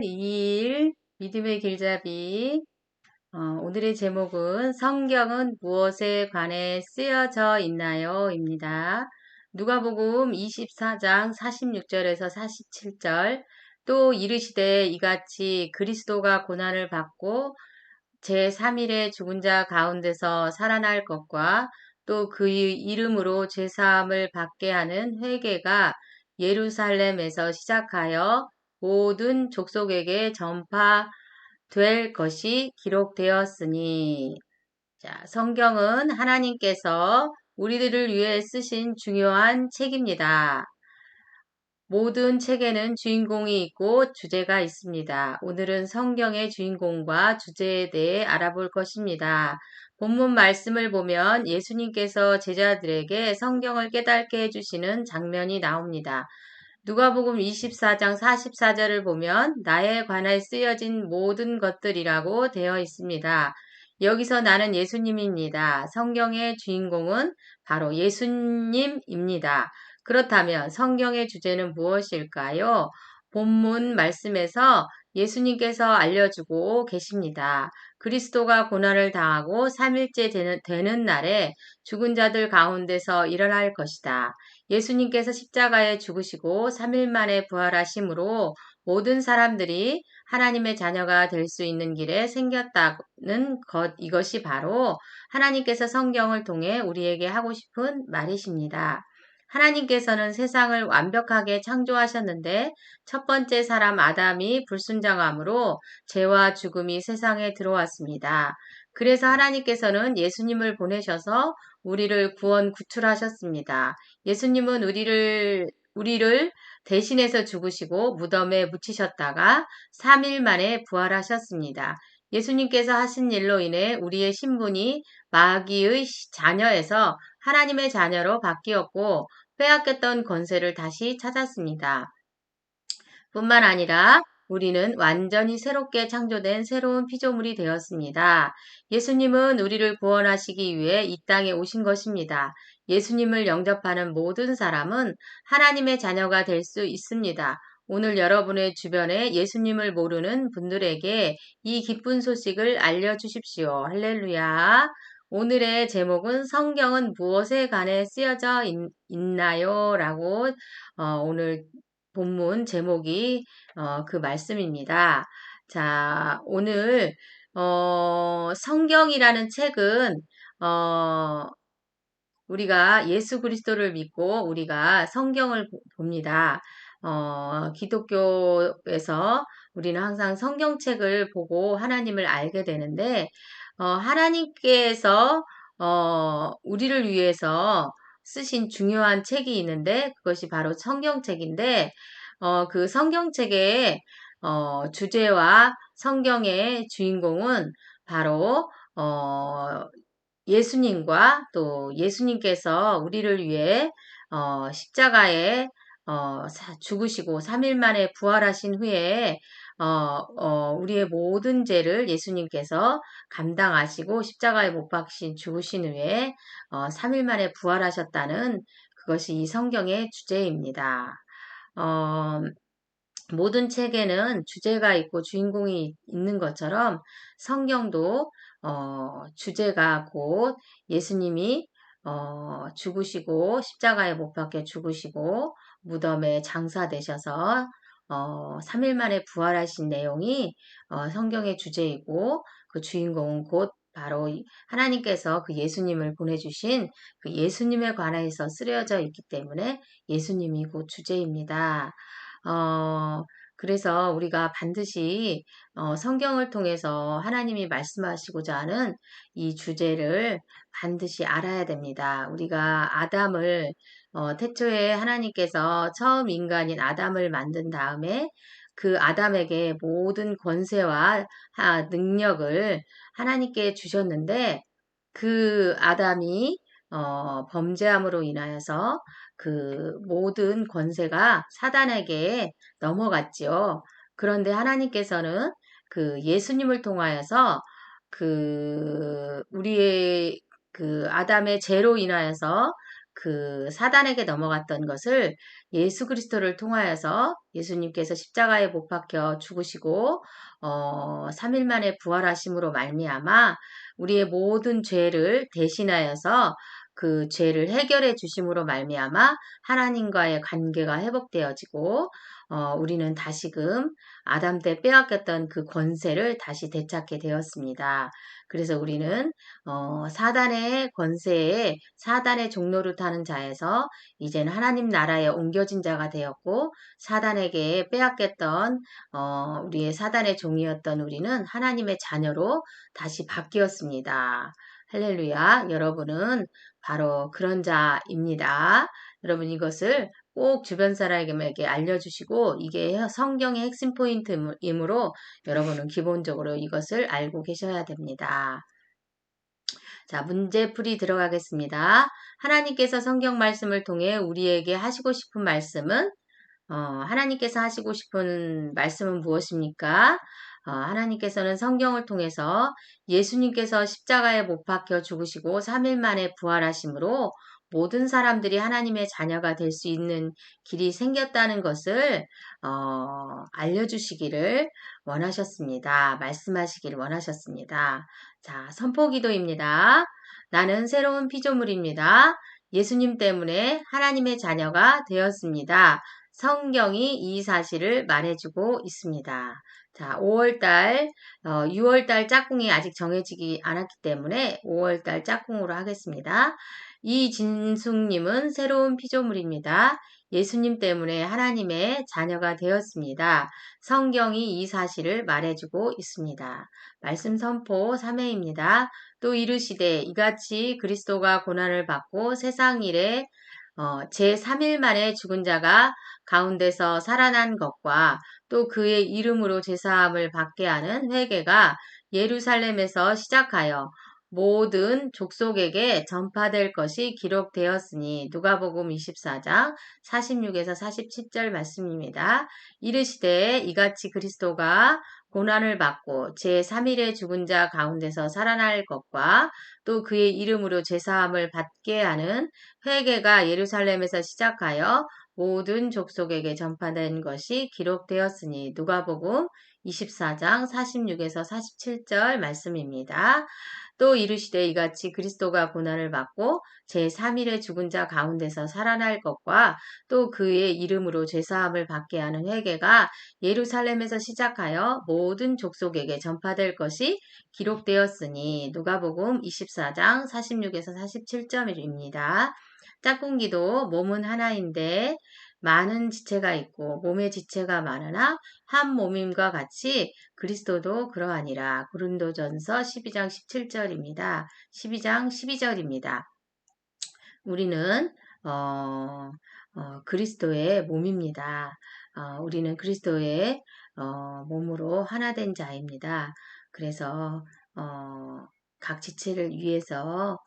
2일 믿음의 길잡이. 오늘의 제목은 성경은 무엇에 관해 쓰여져 있나요? 입니다. 누가복음 24장 46절에서 47절. 또 이르시되 이같이 그리스도가 고난을 받고 제3일에 죽은 자 가운데서 살아날 것과 또 그의 이름으로 죄사함을 받게 하는 회개가 예루살렘에서 시작하여 모든 족속에게 전파될 것이 기록되었으니. 자, 성경은 하나님께서 우리들을 위해 쓰신 중요한 책입니다. 모든 책에는 주인공이 있고 주제가 있습니다. 오늘은 성경의 주인공과 주제에 대해 알아볼 것입니다. 본문 말씀을 보면 예수님께서 제자들에게 성경을 깨닫게 해주시는 장면이 나옵니다. 누가복음 24장 44절을 보면 나에 관해 쓰여진 모든 것들이라고 되어 있습니다. 여기서 나는 예수님입니다. 성경의 주인공은 바로 예수님입니다. 그렇다면 성경의 주제는 무엇일까요? 본문 말씀에서 예수님께서 알려주고 계십니다. 그리스도가 고난을 당하고 3일째 되는 날에 죽은 자들 가운데서 일어날 것이다. 예수님께서 십자가에 죽으시고 3일 만에 부활하심으로 모든 사람들이 하나님의 자녀가 될 수 있는 길에 생겼다는 것, 이것이 바로 하나님께서 성경을 통해 우리에게 하고 싶은 말이십니다. 하나님께서는 세상을 완벽하게 창조하셨는데 첫 번째 사람 아담이 불순종함으로 죄와 죽음이 세상에 들어왔습니다. 그래서 하나님께서는 예수님을 보내셔서 우리를 구원 구출하셨습니다. 예수님은 우리를 대신해서 죽으시고 무덤에 묻히셨다가 3일 만에 부활하셨습니다. 예수님께서 하신 일로 인해 우리의 신분이 마귀의 자녀에서 하나님의 자녀로 바뀌었고 빼앗겼던 권세를 다시 찾았습니다. 뿐만 아니라 우리는 완전히 새롭게 창조된 새로운 피조물이 되었습니다. 예수님은 우리를 구원하시기 위해 이 땅에 오신 것입니다. 예수님을 영접하는 모든 사람은 하나님의 자녀가 될 수 있습니다. 오늘 여러분의 주변에 예수님을 모르는 분들에게 이 기쁜 소식을 알려주십시오. 할렐루야. 오늘의 제목은 성경은 무엇에 관해 쓰여져 있나요? 라고 오늘 본문 제목이 그 말씀입니다. 자, 오늘 성경이라는 책은 우리가 예수 그리스도를 믿고 우리가 성경을 봅니다. 기독교에서 우리는 항상 성경책을 보고 하나님을 알게 되는데 하나님께서 우리를 위해서 쓰신 중요한 책이 있는데 그것이 바로 성경책인데 그 성경책의 주제와 성경의 주인공은 바로 예수님과 또 예수님께서 우리를 위해 십자가에 죽으시고 3일 만에 부활하신 후에 우리의 모든 죄를 예수님께서 감당하시고 십자가에 못 박히신 죽으신 후에 3일 만에 부활하셨다는 그것이 이 성경의 주제입니다. 모든 책에는 주제가 있고 주인공이 있는 것처럼 성경도 주제가 곧 예수님이 죽으시고 십자가에 못 박혀 죽으시고 무덤에 장사되셔서 3일 만에 부활하신 내용이 성경의 주제이고 그 주인공은 곧 바로 하나님께서 그 예수님을 보내주신 그 예수님에 관해서 쓰여져 있기 때문에 예수님이 곧 주제입니다. 그래서 우리가 반드시 성경을 통해서 하나님이 말씀하시고자 하는 이 주제를 반드시 알아야 됩니다. 우리가 아담을 태초에 하나님께서 처음 인간인 아담을 만든 다음에 그 아담에게 모든 권세와 능력을 하나님께 주셨는데 그 아담이 범죄함으로 인하여서 그 모든 권세가 사단에게 넘어갔지요. 그런데 하나님께서는 그 예수님을 통하여서 우리의 그 아담의 죄로 인하여서 그 사단에게 넘어갔던 것을 예수 그리스도를 통하여서 예수님께서 십자가에 못 박혀 죽으시고 3일 만에 부활하심으로 말미암아 우리의 모든 죄를 대신하여서 그 죄를 해결해 주심으로 말미암아 하나님과의 관계가 회복되어지고 우리는 다시금 아담 때 빼앗겼던 그 권세를 다시 되찾게 되었습니다. 그래서 우리는 사단의 권세에 사단의 종로를 타는 자에서 이제는 하나님 나라에 옮겨진 자가 되었고 사단에게 빼앗겼던 우리의 사단의 종이었던 우리는 하나님의 자녀로 다시 바뀌었습니다. 할렐루야. 여러분은 바로 그런 자입니다. 여러분 이것을 꼭 주변 사람에게 알려주시고 이게 성경의 핵심 포인트이므로 여러분은 기본적으로 이것을 알고 계셔야 됩니다. 자, 문제풀이 들어가겠습니다. 하나님께서 성경 말씀을 통해 우리에게 하시고 싶은 말씀은 하나님께서 하시고 싶은 말씀은 무엇입니까? 하나님께서는 성경을 통해서 예수님께서 십자가에 못 박혀 죽으시고 3일 만에 부활하심으로 모든 사람들이 하나님의 자녀가 될 수 있는 길이 생겼다는 것을 알려주시기를 원하셨습니다. 말씀하시기를 원하셨습니다. 자, 선포기도입니다. 나는 새로운 피조물입니다. 예수님 때문에 하나님의 자녀가 되었습니다. 성경이 이 사실을 말해주고 있습니다. 자, 5월달, 6월달 짝꿍이 아직 정해지지 않았기 때문에 5월달 짝꿍으로 하겠습니다. 이진숙님은 새로운 피조물입니다. 예수님 때문에 하나님의 자녀가 되었습니다. 성경이 이 사실을 말해주고 있습니다. 말씀 선포 3회입니다. 또 이르시되 이같이 그리스도가 고난을 받고 세상 일에 제3일 만에 죽은 자가 가운데서 살아난 것과 또 그의 이름으로 제사함을 받게 하는 회개가 예루살렘에서 시작하여 모든 족속에게 전파될 것이 기록되었으니 누가복음 24장 46에서 47절 말씀입니다. 이르시되 이같이 그리스도가 고난을 받고 제3일에 죽은 자 가운데서 살아날 것과 또 그의 이름으로 제사함을 받게 하는 회개가 예루살렘에서 시작하여 모든 족속에게 전파된 것이 기록되었으니 누가복음 24장 46에서 47절 말씀입니다. 또 이르시되 이같이 그리스도가 고난을 받고 제3일에 죽은 자 가운데서 살아날 것과 또 그의 이름으로 제사함을 받게 하는 회개가 예루살렘에서 시작하여 모든 족속에게 전파될 것이 기록되었으니 누가복음 24장 46에서 47절입니다. 짝꿍기도 몸은 하나인데 많은 지체가 있고 몸의 지체가 많으나 한 몸임과 같이 그리스도도 그러하니라. 고린도전서 12장 17절입니다. 12장 12절입니다. 우리는 그리스도의 몸입니다. 우리는 그리스도의 몸으로 하나 된 자입니다. 그래서 각 지체를 위해서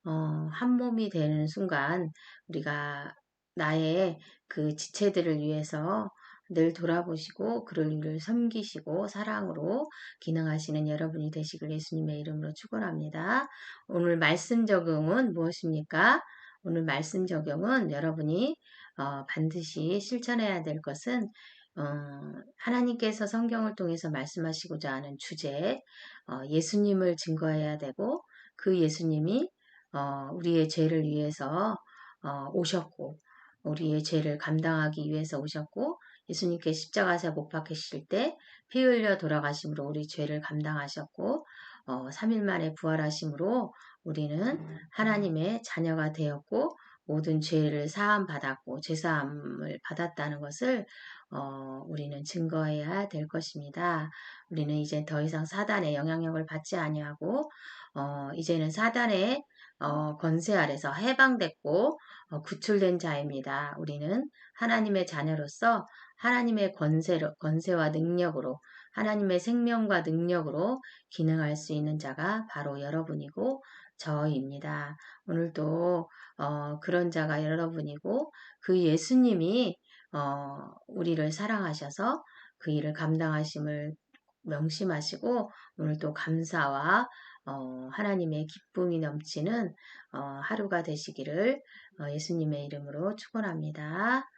한 몸이 되는 순간 우리가 나의 그 지체들을 위해서 늘 돌아보시고 그를 섬기시고 사랑으로 기능하시는 여러분이 되시길 예수님의 이름으로 축원합니다. 오늘 말씀 적용은 무엇입니까? 오늘 말씀 적용은 여러분이 반드시 실천해야 될 것은 하나님께서 성경을 통해서 말씀하시고자 하는 주제 예수님을 증거해야 되고 그 예수님이 우리의 죄를 위해서 오셨고 우리의 죄를 감당하기 위해서 오셨고 예수님께 십자가에서 못 박히실 때 피 흘려 돌아가심으로 우리 죄를 감당하셨고 3일 만에 부활하심으로 우리는 하나님의 자녀가 되었고 모든 죄를 사함 받았고 죄사함을 받았다는 것을 우리는 증거해야 될 것입니다. 우리는 이제 더 이상 사단의 영향력을 받지 아니하고 이제는 사단의 권세 아래서 해방됐고 구출된 자입니다. 우리는 하나님의 자녀로서 하나님의 권세와 능력으로 하나님의 생명과 능력으로 기능할 수 있는 자가 바로 여러분이고 저입니다. 오늘도 그런 자가 여러분이고 그 예수님이 우리를 사랑하셔서 그 일을 감당하심을 명심하시고 오늘도 감사와 하나님의 기쁨이 넘치는 하루가 되시기를 예수님의 이름으로 축원합니다.